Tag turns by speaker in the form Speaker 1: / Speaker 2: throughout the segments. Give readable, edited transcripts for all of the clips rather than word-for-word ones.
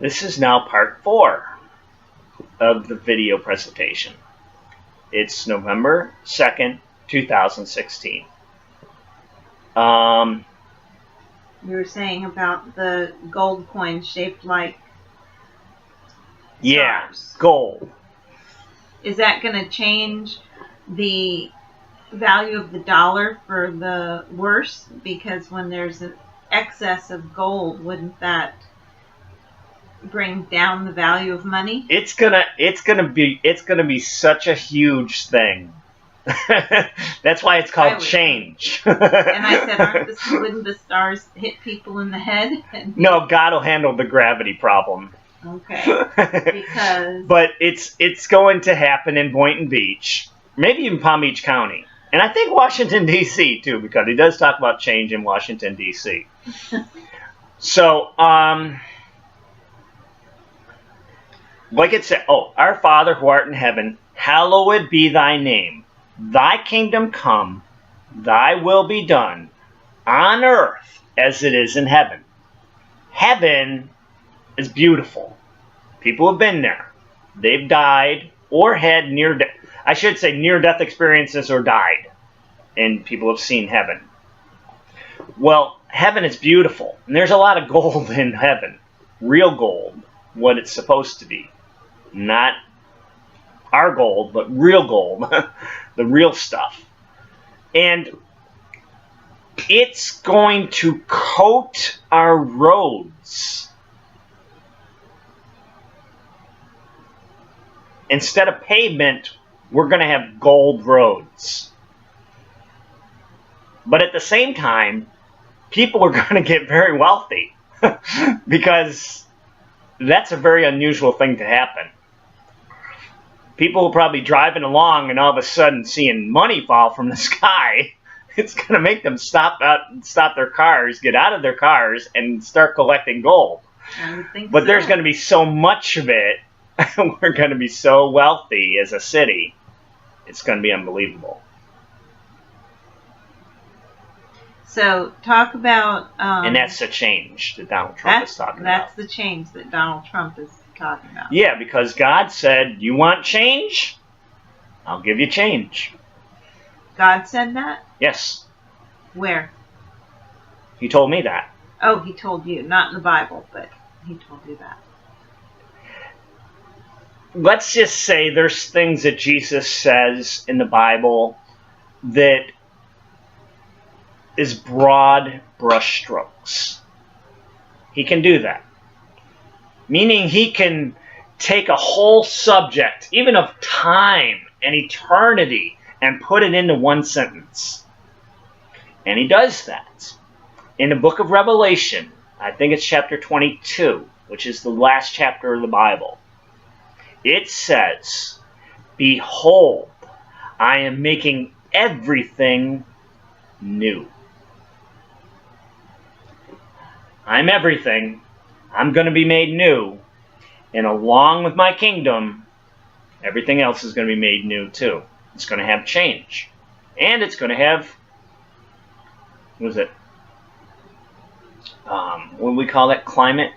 Speaker 1: This is now part 4 of the video presentation. It's November 2nd, 2016.
Speaker 2: You were saying about the gold coin shaped like
Speaker 1: yeah,
Speaker 2: stars.
Speaker 1: Gold.
Speaker 2: Is that going to change the value of the dollar for the worse? Because when there's an excess of gold, wouldn't that bring down the value of money?
Speaker 1: It's gonna be such a huge thing. That's why it's called change.
Speaker 2: And I said, wouldn't the stars hit people in the head?
Speaker 1: No, God will handle the gravity problem.
Speaker 2: Okay. Because
Speaker 1: but it's going to happen in Boynton Beach, maybe even Palm Beach County, and I think Washington D.C. too, because he does talk about change in Washington D.C. So, like it said, our Father who art in heaven, hallowed be thy name. Thy kingdom come, thy will be done, on earth as it is in heaven. Heaven is beautiful. People have been there. They've died or had near-death experiences or died. And people have seen heaven. Well, heaven is beautiful. And there's a lot of gold in heaven. Real gold. What it's supposed to be. Not our gold, but real gold. The real stuff. And it's going to coat our roads. Instead of pavement, we're going to have gold roads. But at the same time, people are going to get very wealthy. Because that's a very unusual thing to happen. People will probably be driving along and all of a sudden seeing money fall from the sky. It's going to make them stop their cars, get out of their cars, and start collecting gold.
Speaker 2: I would think
Speaker 1: but
Speaker 2: so.
Speaker 1: There's going to be so much of it. We're going to be so wealthy as a city. It's going to be unbelievable.
Speaker 2: So talk about...
Speaker 1: and that's the change that Donald Trump is talking about.
Speaker 2: That's the change that Donald Trump is talking about.
Speaker 1: Yeah, because God said, you want change? I'll give you change.
Speaker 2: God said that?
Speaker 1: Yes.
Speaker 2: Where?
Speaker 1: He told me that.
Speaker 2: Oh, he told you. Not in the Bible, but he told you that.
Speaker 1: Let's just say there's things that Jesus says in the Bible that is broad brushstrokes. He can do that. Meaning he can take a whole subject, even of time and eternity, and put it into one sentence. And he does that. In the book of Revelation, I think it's chapter 22, which is the last chapter of the Bible. It says, behold, I am making everything new. I'm everything. I'm going to be made new. And along with my kingdom, everything else is going to be made new too. It's going to have change. And it's going to have, what is it? What do we call that? Climate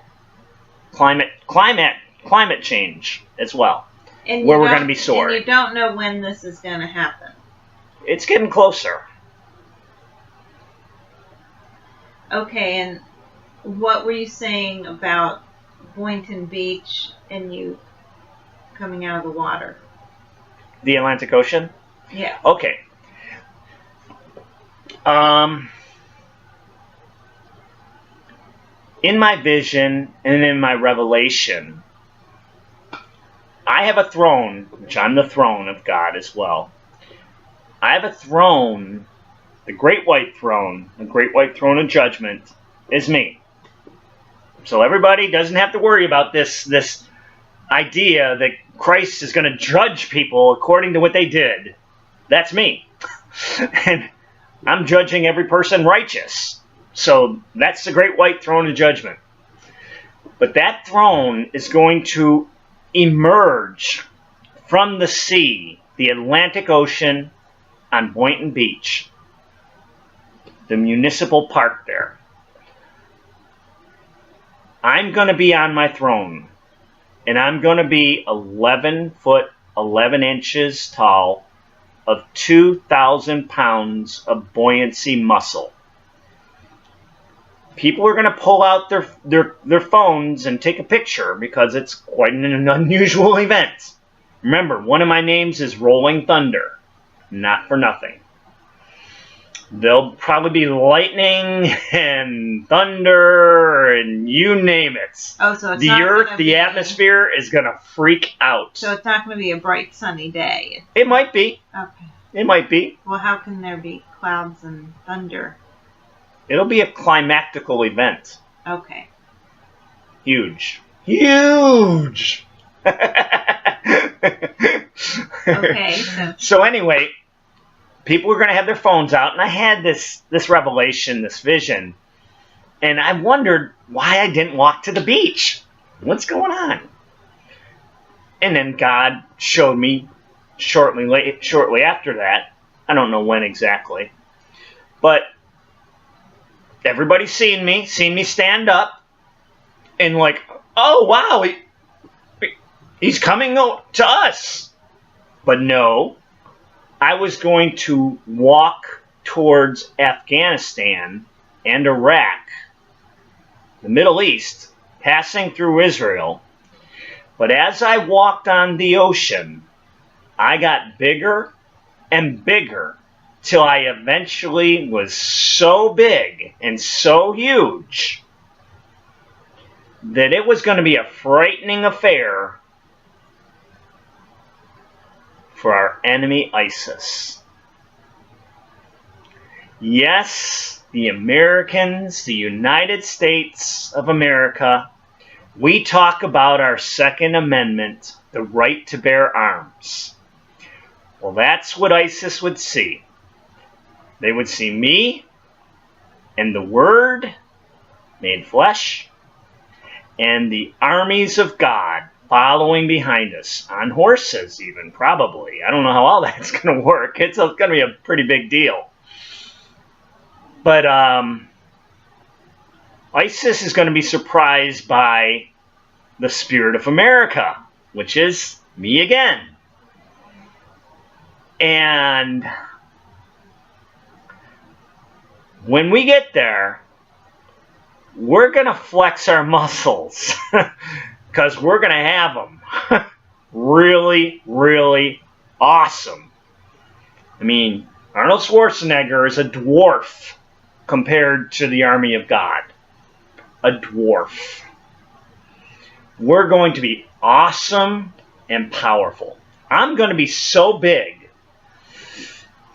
Speaker 1: change as well.
Speaker 2: And
Speaker 1: where we're going to be soaring.
Speaker 2: And you don't know when this is going to happen.
Speaker 1: It's getting closer.
Speaker 2: Okay, and what were you saying about Boynton Beach and you coming out of the water?
Speaker 1: The Atlantic Ocean?
Speaker 2: Yeah.
Speaker 1: Okay. In my vision and in my revelation, I have a throne, which I'm the throne of God as well. I have a throne, the great white throne, the great white throne of judgment is me. So everybody doesn't have to worry about this idea that Christ is going to judge people according to what they did. That's me. And I'm judging every person righteous. So that's the great white throne of judgment. But that throne is going to emerge from the sea, the Atlantic Ocean, on Boynton Beach, the municipal park there. I'm going to be on my throne, and I'm going to be 11 foot 11 inches tall, of 2,000 pounds of buoyancy muscle. People are going to pull out their phones and take a picture because it's quite an unusual event. Remember, one of my names is Rolling Thunder. Not for nothing. There'll probably be lightning and thunder and you name it.
Speaker 2: Oh, so it's
Speaker 1: the
Speaker 2: not
Speaker 1: earth,
Speaker 2: gonna
Speaker 1: the
Speaker 2: be,
Speaker 1: atmosphere is going to freak out.
Speaker 2: So it's not going to be a bright sunny day.
Speaker 1: It might be.
Speaker 2: Okay.
Speaker 1: It might be.
Speaker 2: Well, how can there be clouds and thunder?
Speaker 1: It'll be a climactical event.
Speaker 2: Okay.
Speaker 1: Huge. Huge!
Speaker 2: Okay.
Speaker 1: So anyway, people were going to have their phones out, and I had this revelation, this vision, and I wondered why I didn't walk to the beach. What's going on? And then God showed me shortly after that. I don't know when exactly, but everybody's seen me stand up, and like, oh wow, he's coming to us. But no, I was going to walk towards Afghanistan and Iraq, the Middle East, passing through Israel. But as I walked on the ocean, I got bigger and bigger till I eventually was so big and so huge that it was going to be a frightening affair for our enemy ISIS. Yes, the Americans, the United States of America, we talk about our Second Amendment, the right to bear arms. Well, that's what ISIS would see. They would see me and the Word made flesh and the armies of God following behind us, on horses even, probably. I don't know how all that's going to work. It's going to be a pretty big deal. But ISIS is going to be surprised by the spirit of America, which is me again. And when we get there, we're going to flex our muscles because we're going to have them really, really awesome. I mean, Arnold Schwarzenegger is a dwarf compared to the army of God. A dwarf. We're going to be awesome and powerful. I'm going to be so big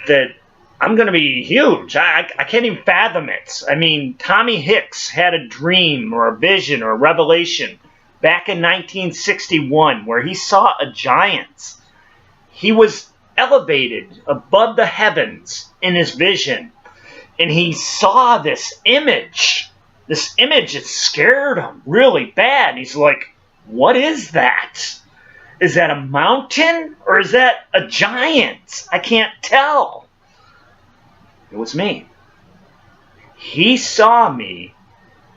Speaker 1: that I'm going to be huge. I can't even fathom it. I mean, Tommy Hicks had a dream or a vision or a revelation back in 1961 where he saw a giant. He was elevated above the heavens in his vision, and he saw this image. This image that scared him really bad. He's like, what is that? Is that a mountain or is that a giant? I can't tell. It was me. He saw me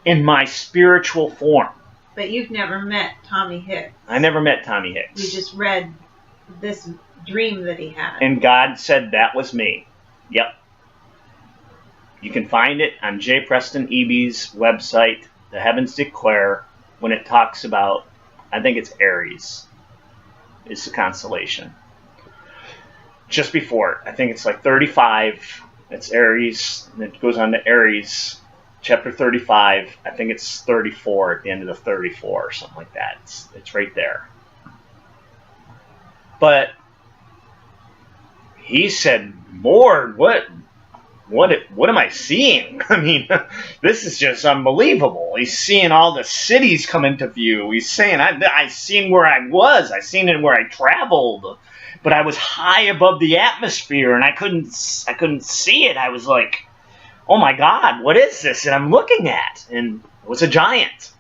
Speaker 1: in my spiritual form.
Speaker 2: But you've never met Tommy Hicks.
Speaker 1: I never met Tommy Hicks.
Speaker 2: You just read this dream that he had.
Speaker 1: And God said that was me. Yep. You can find it on J. Preston Eby's website, The Heavens Declare, when it talks about, I think it's Aries. It's the constellation. Just before it. I think it's like 35. It's Aries. And it goes on to Aries, chapter 35. I think it's 34 at the end of the 34 or something like that. It's right there. But he said, Lord, what am I seeing? I mean, this is just unbelievable. He's seeing all the cities come into view. He's saying, I seen where I was. I seen it where I traveled. But I was high above the atmosphere, and I couldn't see it. I was like, oh my God, what is this that I'm looking at? And it was a giant.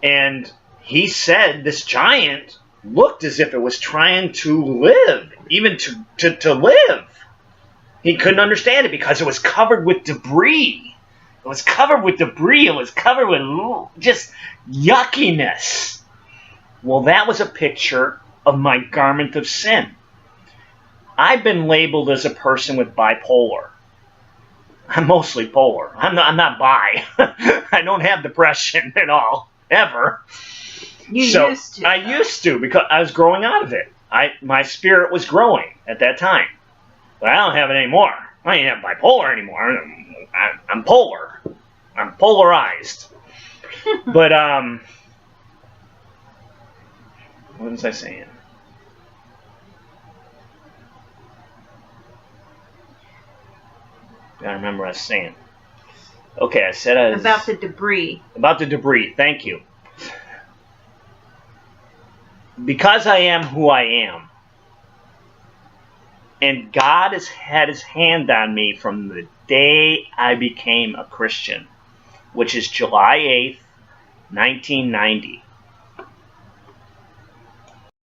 Speaker 1: And he said this giant looked as if it was trying to live, even to live. He couldn't understand it because it was covered with debris. It was covered with debris. It was covered with just yuckiness. Well, that was a picture of my garment of sin. I've been labeled as a person with bipolar. I'm mostly polar. I'm not bi. I don't have depression at all, ever.
Speaker 2: You used to.
Speaker 1: I used to, because I was growing out of it. My spirit was growing at that time. But I don't have it anymore. I ain't have bipolar anymore. I'm polar. I'm polarized. But, what was I saying? Gotta remember what I was saying. Okay, I said I was...
Speaker 2: About the debris.
Speaker 1: About the debris, thank you. Because I am who I am, and God has had his hand on me from the day I became a Christian, which is July 8th, 1990.